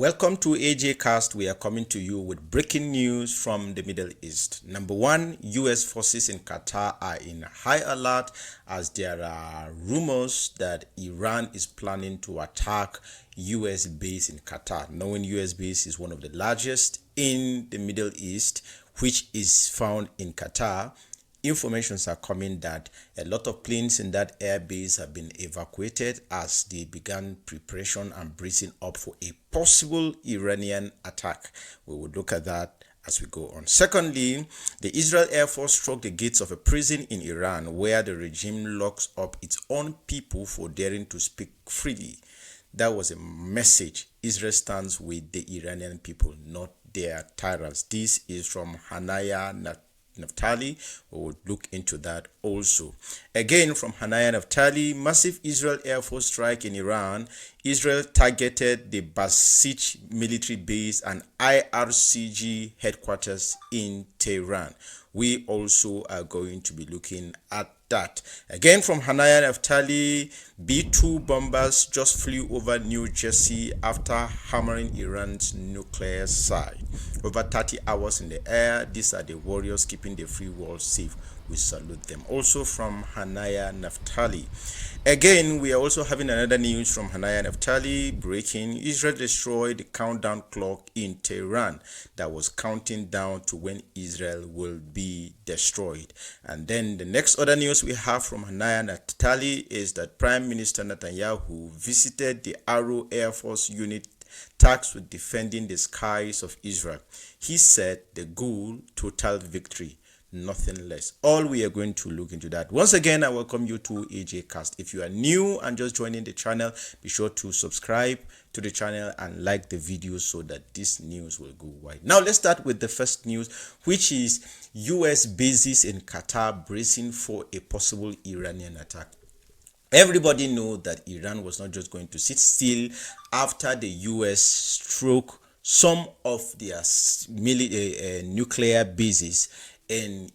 Welcome to AJ Cast. We are coming to you with breaking news from the Middle East. Number one, US forces in Qatar are in high alert as there are rumors that Iran is planning to attack US base in Qatar. Knowing US base is one of the largest in the Middle East, which is found in Qatar. Informations are coming that a lot of planes in that airbase have been evacuated as they began preparation and bracing up for a possible Iranian attack. We will look at that as we go on. Secondly, the Israel Air Force struck the gates of a prison in Iran where the regime locks up its own people for daring to speak freely. That was a message. Israel stands with the Iranian people, not their tyrants. This is from Hanaya Naftali. We will look into that also. Again, from Hanaya Naftali, massive Israel Air Force strike in Iran. Israel targeted the Basij military base and IRCG headquarters in Tehran. We also are going to be looking at that. Again, from Hanaya Naftali, B-2 bombers just flew over New Jersey after hammering Iran's nuclear site. Over 30 hours in the air. These are the warriors keeping the free world safe. We salute them. Also from Hanaya Naftali. Again, we are also having another news from Hanaya Naftali. Breaking: Israel destroyed the countdown clock in Tehran that was counting down to when Israel will be destroyed. And then the next other news we have from Hanaya Naftali is that Prime Minister Netanyahu visited the Arrow Air Force unit tasked with defending the skies of Israel. He said the goal: total victory, nothing less. All we are going to look into that. Once again, I welcome you to AJ Cast. If you are new and just joining the channel, be sure to subscribe to the channel and like the video so that this news will go wide. Now let's start with the first news, which is US bases in Qatar bracing for a possible Iranian attack. Everybody knows that Iran was not just going to sit still after the US struck some of their nuclear bases in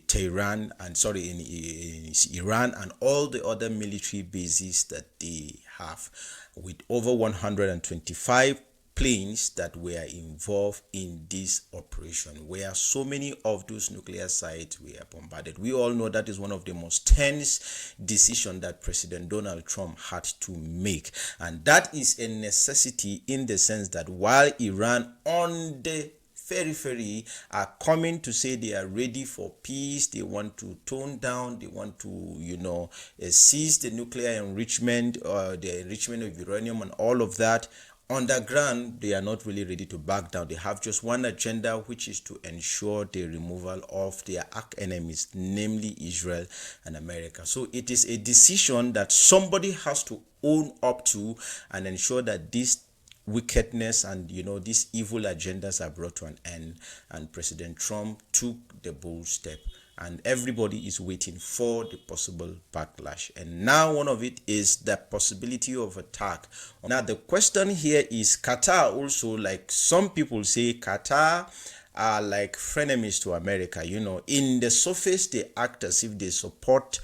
Tehran and in Iran and all the other military bases that they have, with over 125 planes that were involved in this operation, where so many of those nuclear sites were bombarded. We all know that is one of the most tense decisions that President Donald Trump had to make, and that is a necessity in the sense that while Iran on the periphery are coming to say they are ready for peace, they want to tone down, they want to cease the nuclear enrichment or the enrichment of uranium and all of that. Underground, they are not really ready to back down. They have just one agenda, which is to ensure the removal of their arch enemies, namely Israel and America. So it is a decision that somebody has to own up to and ensure that this wickedness and these evil agendas are brought to an end. And President Trump took the bold step, and everybody is waiting for the possible backlash. And now one of it is the possibility of attack. Now the question here is Qatar also, like some people say, Qatar are like frenemies to America. In the surface they act as if they support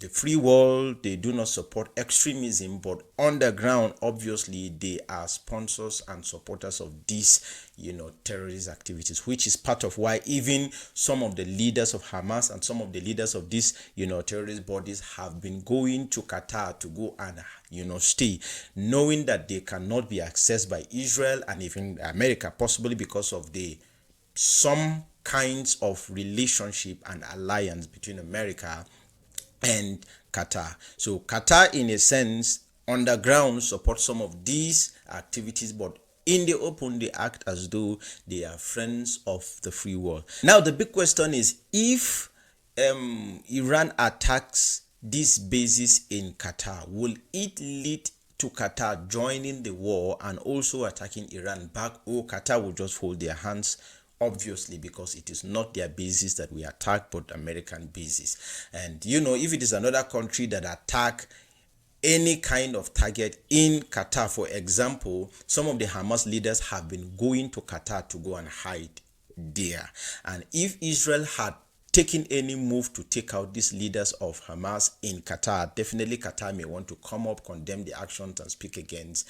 the free world, they do not support extremism, but on the ground, obviously, they are sponsors and supporters of these, terrorist activities, which is part of why even some of the leaders of Hamas and some of the leaders of these, terrorist bodies have been going to Qatar to go and, stay, knowing that they cannot be accessed by Israel and even America, possibly because of some kinds of relationship and alliance between America and Qatar. So Qatar, in a sense, underground supports some of these activities, but in the open they act as though they are friends of the free world. Now the big question is, if Iran attacks these bases in Qatar, will it lead to Qatar joining the war and also attacking Iran back, or Qatar will just hold their hands? Obviously, because it is not their bases that we attack, but American bases. And if it is another country that attack any kind of target in Qatar, for example, some of the Hamas leaders have been going to Qatar to go and hide there. And if Israel had taken any move to take out these leaders of Hamas in Qatar, definitely Qatar may want to come up, condemn the actions and speak against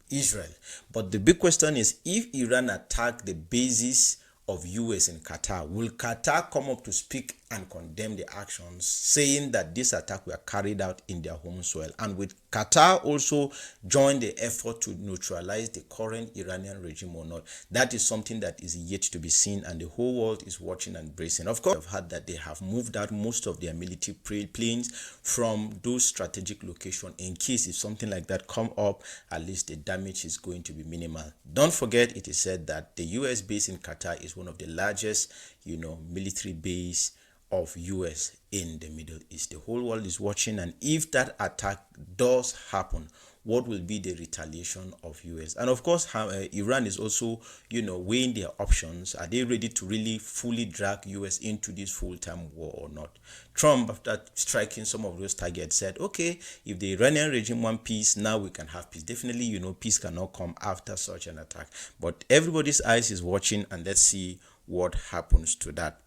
Israel. But the big question is, if Iran attack the bases of US in Qatar, will Qatar come up to speak and condemn the actions, saying that this attack were carried out in their home soil? And will Qatar also join the effort to neutralize the current Iranian regime or not? That is something that is yet to be seen, and the whole world is watching and bracing. Of course, I've heard that they have moved out most of their military planes from those strategic locations in case if something like that come up, at least the damage is going to be minimal. Don't forget, it is said that the US base in Qatar is one of the largest, military base of US in the Middle East. The whole world is watching, and if that attack does happen, what will be the retaliation of US? And of course, Iran is also, weighing their options. Are they ready to really fully drag US into this full-time war or not? Trump, after striking some of those targets, said, okay, if the Iranian regime want peace, now we can have peace. Definitely, peace cannot come after such an attack. But everybody's eyes is watching, and let's see what happens to that.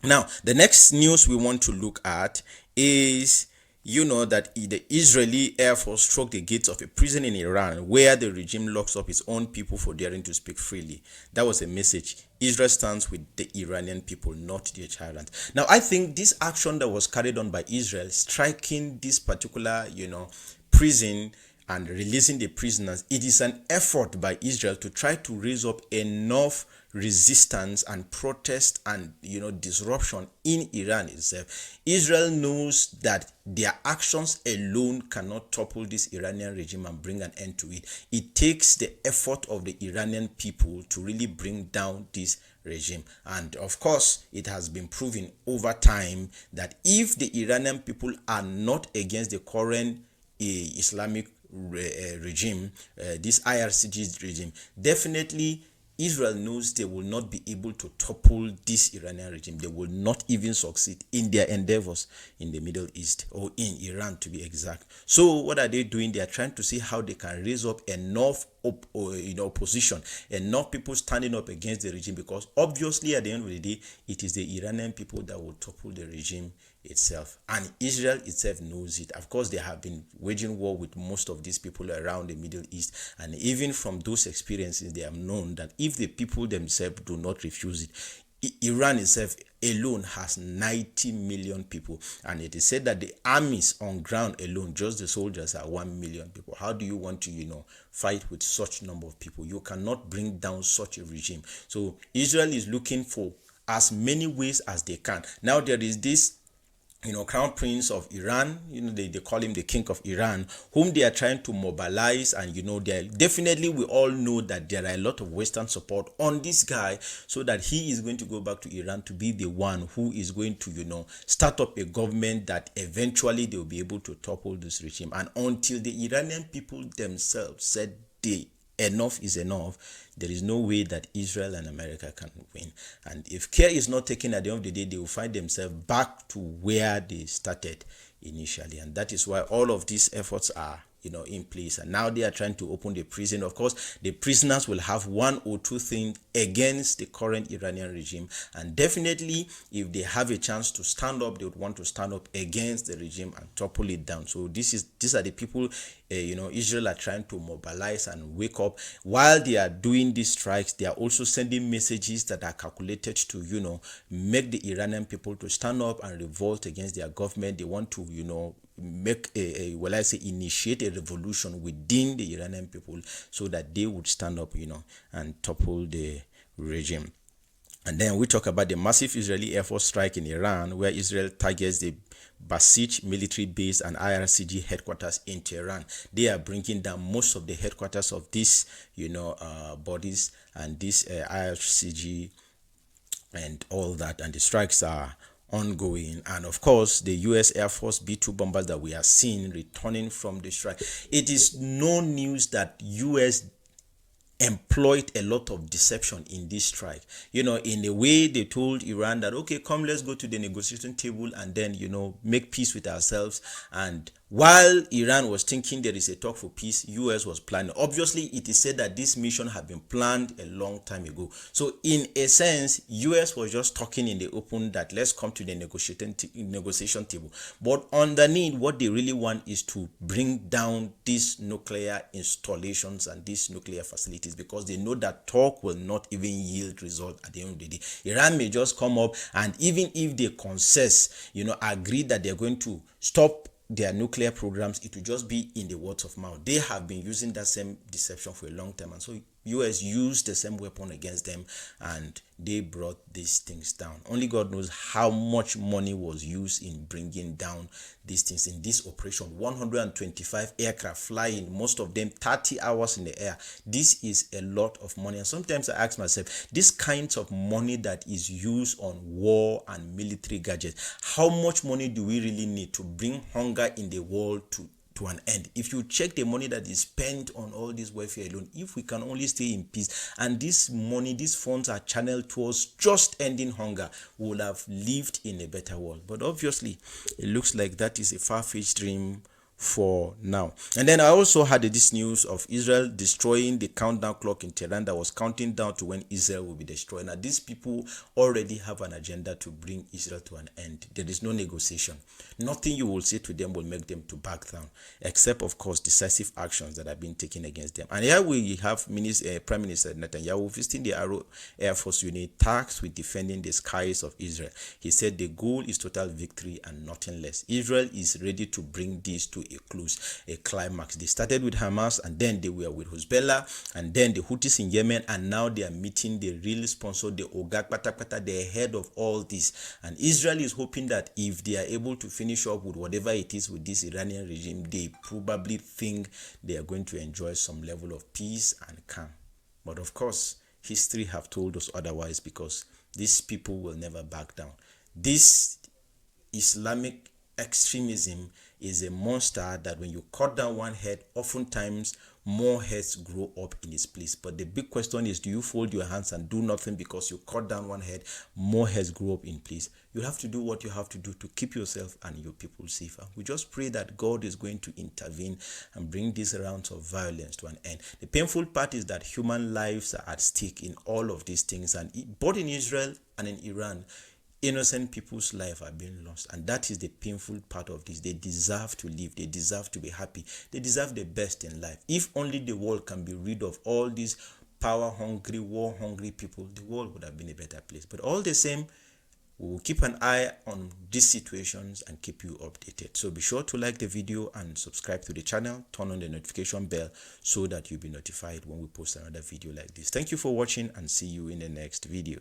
Now, the next news we want to look at is, that the Israeli Air Force struck the gates of a prison in Iran where the regime locks up its own people for daring to speak freely. That was a message. Israel stands with the Iranian people, not the tyrants. Now, I think this action that was carried on by Israel, striking this particular, prison and releasing the prisoners, it is an effort by Israel to try to raise up enough resistance and protest and disruption in Iran itself. Israel knows that their actions alone cannot topple this Iranian regime and bring an end to it. It takes the effort of the Iranian people to really bring down this regime. And of course, it has been proven over time that if the Iranian people are not against the current Islamic regime, this IRCG regime, definitely Israel knows they will not be able to topple this Iranian regime. They will not even succeed in their endeavors in the Middle East, or in Iran to be exact. So what are they doing? They are trying to see how they can raise up enough opposition, enough people standing up against the regime, because obviously at the end of the day, it is the Iranian people that will topple the regime itself, and Israel itself knows it. Of course, they have been waging war with most of these people around the Middle East, and even from those experiences, they have known that if the people themselves do not refuse it, Iran itself alone has 90 million people, and it is said that the armies on ground alone, just the soldiers, are 1 million people. How do you want to fight with such number of people? You cannot bring down such a regime. So Israel is looking for as many ways as they can. Now there is this Crown Prince of Iran, they call him the King of Iran, whom they are trying to mobilize. And definitely, we all know that there are a lot of Western support on this guy, so that he is going to go back to Iran to be the one who is going to start up a government that eventually they will be able to topple this regime. And until the Iranian people themselves said enough is enough, there is no way that Israel and America can win. And if care is not taken, at the end of the day, they will find themselves back to where they started initially. And that is why all of these efforts are in place. And now they are trying to open the prison. Of course, the prisoners will have one or two things against the current Iranian regime. And definitely, if they have a chance to stand up, they would want to stand up against the regime and topple it down. So these are the people, Israel are trying to mobilize and wake up. While they are doing these strikes, they are also sending messages that are calculated to, make the Iranian people to stand up and revolt against their government. They want to, make initiate a revolution within the Iranian people, so that they would stand up, and topple the regime. And then we talk about the massive Israeli Air Force strike in Iran, where Israel targets the Basij military base and IRCG headquarters in Tehran. They are bringing down most of the headquarters of these, bodies, and this IRCG and all that. And the strikes are ongoing. And of course, the US Air Force B-2 bombers that we are seeing returning from the strike. It is no news that US employed a lot of deception in this strike. In a way, they told Iran that, okay, come, let's go to the negotiation table and then, make peace with ourselves. And While Iran was thinking there is a talk for peace, US was planning. Obviously, it is said that this mission had been planned a long time ago. So in a sense, US was just talking in the open that let's come to the negotiation table. But underneath, what they really want is to bring down these nuclear installations and these nuclear facilities, because they know that talk will not even yield result at the end of the day. Iran may just come up, and even if they concess, agree that they're going to stop their nuclear programs, it will just be in the words of mouth. They have been using that same deception for a long time, and so US used the same weapon against them, and they brought these things down. Only God knows how much money was used in bringing down these things in this operation. 125 aircraft flying, most of them 30 hours in the air. This is a lot of money, and sometimes I ask myself, this kinds of money that is used on war and military gadgets, how much money do we really need to bring hunger in the world to an end? If you check the money that is spent on all this welfare alone, if we can only stay in peace and this money, these funds are channeled towards just ending hunger, we would have lived in a better world. But obviously, it looks like that is a far-fetched dream for now. And then I also had this news of Israel destroying the countdown clock in Tehran that was counting down to when Israel will be destroyed. Now, these people already have an agenda to bring Israel to an end. There is no negotiation. Nothing you will say to them will make them to back down, except, of course, decisive actions that have been taken against them. And here we have Prime Minister Netanyahu visiting the Air Force unit tasked with defending the skies of Israel. He said the goal is total victory and nothing less. Israel is ready to bring this to a close, a climax. They started with Hamas, and then they were with Hezbollah, and then the Houthis in Yemen, and now they are meeting the real sponsor, the Ogag Patapata, the head of all this. And Israel is hoping that if they are able to finish up with whatever it is with this Iranian regime, they probably think they are going to enjoy some level of peace and calm. But of course, history have told us otherwise, because these people will never back down. This Islamic extremism is a monster that when you cut down one head, oftentimes more heads grow up in its place. But the big question is, do you fold your hands and do nothing because you cut down one head, more heads grow up in place? You have to do what you have to do to keep yourself and your people safer. We just pray that God is going to intervene and bring these rounds of violence to an end. The painful part is that human lives are at stake in all of these things, and both in Israel and in Iran, innocent people's life are being lost, and that is the painful part of this. They deserve to live, they deserve to be happy, they deserve the best in life. If only the world can be rid of all these power hungry, war hungry people, the world would have been a better place. But all the same, we will keep an eye on these situations and keep you updated. So be sure to like the video and subscribe to the channel, turn on the notification bell so that you'll be notified when we post another video like this. Thank you for watching, and see you in the next video.